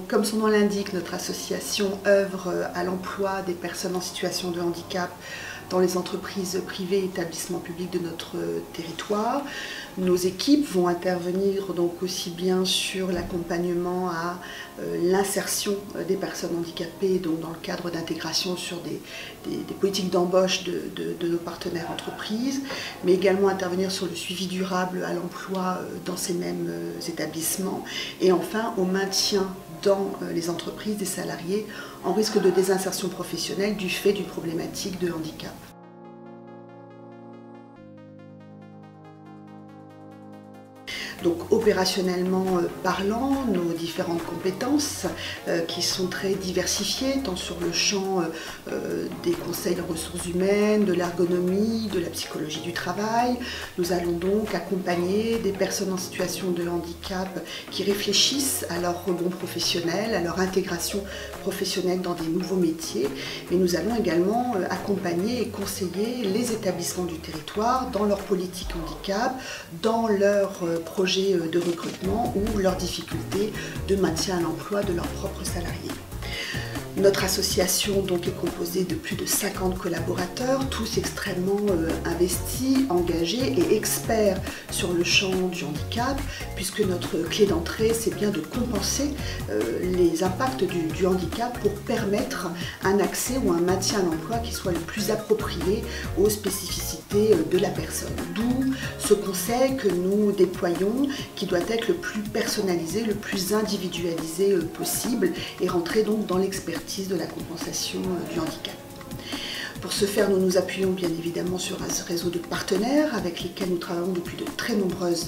Donc, comme son nom l'indique, notre association œuvre à l'emploi des personnes en situation de handicap dans les entreprises privées et établissements publics de notre territoire. Nos équipes vont intervenir donc aussi bien sur l'accompagnement à l'insertion des personnes handicapées, donc dans le cadre d'intégration sur des politiques d'embauche de nos partenaires entreprises, mais également intervenir sur le suivi durable à l'emploi dans ces mêmes établissements, et enfin au maintien dans les entreprises des salariés en risque de désinsertion professionnelle du fait d'une problématique de handicap. Donc opérationnellement parlant, nos différentes compétences qui sont très diversifiées, tant sur le champ des conseils en ressources humaines, de l'ergonomie, de la psychologie du travail. Nous allons donc accompagner des personnes en situation de handicap qui réfléchissent à leur rebond professionnel, à leur intégration professionnelle dans des nouveaux métiers. Mais nous allons également accompagner et conseiller les établissements du territoire dans leur politique handicap, dans leurs projets de recrutement ou leurs difficultés de maintien à l'emploi de leurs propres salariés. Notre association donc est composée de plus de 50 collaborateurs, tous extrêmement investis, engagés et experts sur le champ du handicap, puisque notre clé d'entrée, c'est bien de compenser les impacts du handicap pour permettre un accès ou un maintien à l'emploi qui soit le plus approprié aux spécificités de la personne. D'où ce conseil que nous déployons, qui doit être le plus personnalisé, le plus individualisé possible, et rentrer donc dans l'expertise de la compensation du handicap. Pour ce faire, nous nous appuyons bien évidemment sur un réseau de partenaires avec lesquels nous travaillons depuis de très nombreuses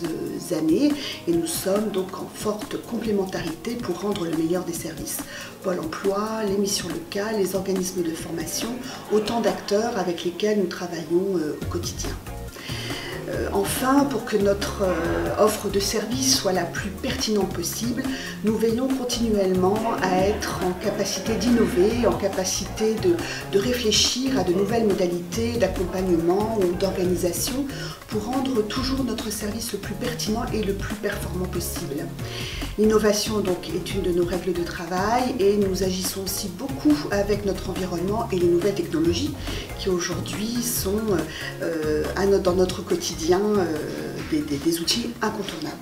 années, et nous sommes donc en forte complémentarité pour rendre le meilleur des services. Pôle emploi, les missions locales, les organismes de formation, autant d'acteurs avec lesquels nous travaillons au quotidien. Enfin, pour que notre offre de service soit la plus pertinente possible, nous veillons continuellement à être en capacité d'innover, en capacité de réfléchir à de nouvelles modalités d'accompagnement ou d'organisation pour rendre toujours notre service le plus pertinent et le plus performant possible. L'innovation donc est une de nos règles de travail, et nous agissons aussi beaucoup avec notre environnement et les nouvelles technologies qui aujourd'hui sont dans notre quotidien des outils incontournables.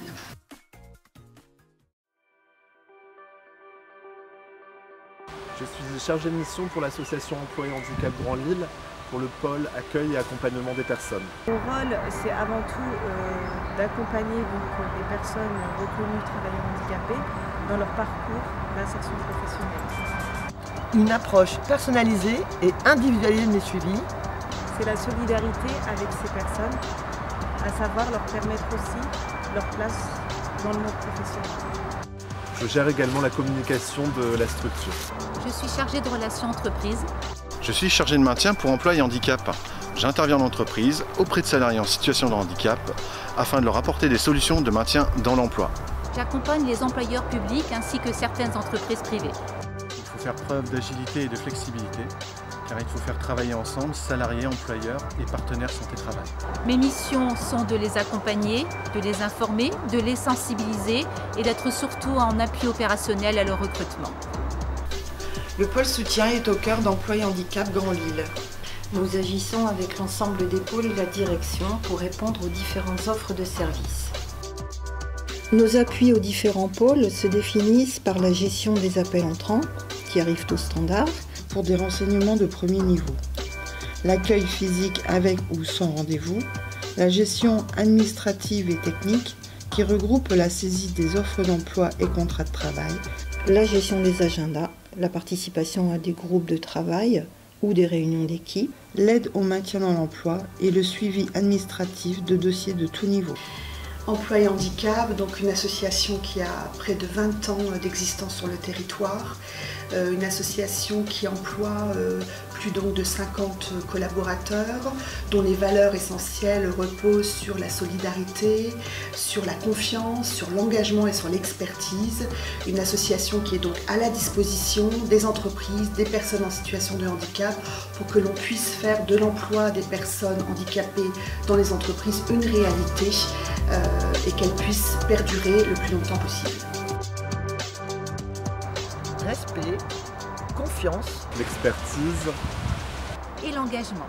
Je suis chargé de mission pour l'association Emploi et Handicap Grand Lille, pour le pôle accueil et accompagnement des personnes. Mon rôle, c'est avant tout d'accompagner les personnes reconnues travailleurs handicapés dans leur parcours d'insertion professionnelle. Une approche personnalisée et individualisée des suivis. C'est la solidarité avec ces personnes, à savoir leur permettre aussi leur place dans le monde professionnel. Je gère également la communication de la structure. Je suis chargée de relations entreprises. Je suis chargé de maintien pour emploi et handicap. J'interviens en entreprise auprès de salariés en situation de handicap afin de leur apporter des solutions de maintien dans l'emploi. J'accompagne les employeurs publics ainsi que certaines entreprises privées. Il faut faire preuve d'agilité et de flexibilité, car il faut faire travailler ensemble salariés, employeurs et partenaires santé-travail. Mes missions sont de les accompagner, de les informer, de les sensibiliser et d'être surtout en appui opérationnel à leur recrutement. Le pôle soutien est au cœur d'Emploi et Handicap Grand Lille. Nous agissons avec l'ensemble des pôles et la direction pour répondre aux différentes offres de services. Nos appuis aux différents pôles se définissent par la gestion des appels entrants, qui arrivent au standard, pour des renseignements de premier niveau, l'accueil physique avec ou sans rendez-vous, la gestion administrative et technique, qui regroupe la saisie des offres d'emploi et contrats de travail, la gestion des agendas, la participation à des groupes de travail ou des réunions d'équipe, l'aide au maintien dans l'emploi et le suivi administratif de dossiers de tout niveau. Emploi et Handicap, donc une association qui a près de 20 ans d'existence sur le territoire, une association qui emploie plus donc de 50 collaborateurs, dont les valeurs essentielles reposent sur la solidarité, sur la confiance, sur l'engagement et sur l'expertise. Une association qui est donc à la disposition des entreprises, des personnes en situation de handicap, pour que l'on puisse faire de l'emploi des personnes handicapées dans les entreprises une réalité et qu'elles puissent perdurer le plus longtemps possible. respect, confiance, l'expertise et l'engagement.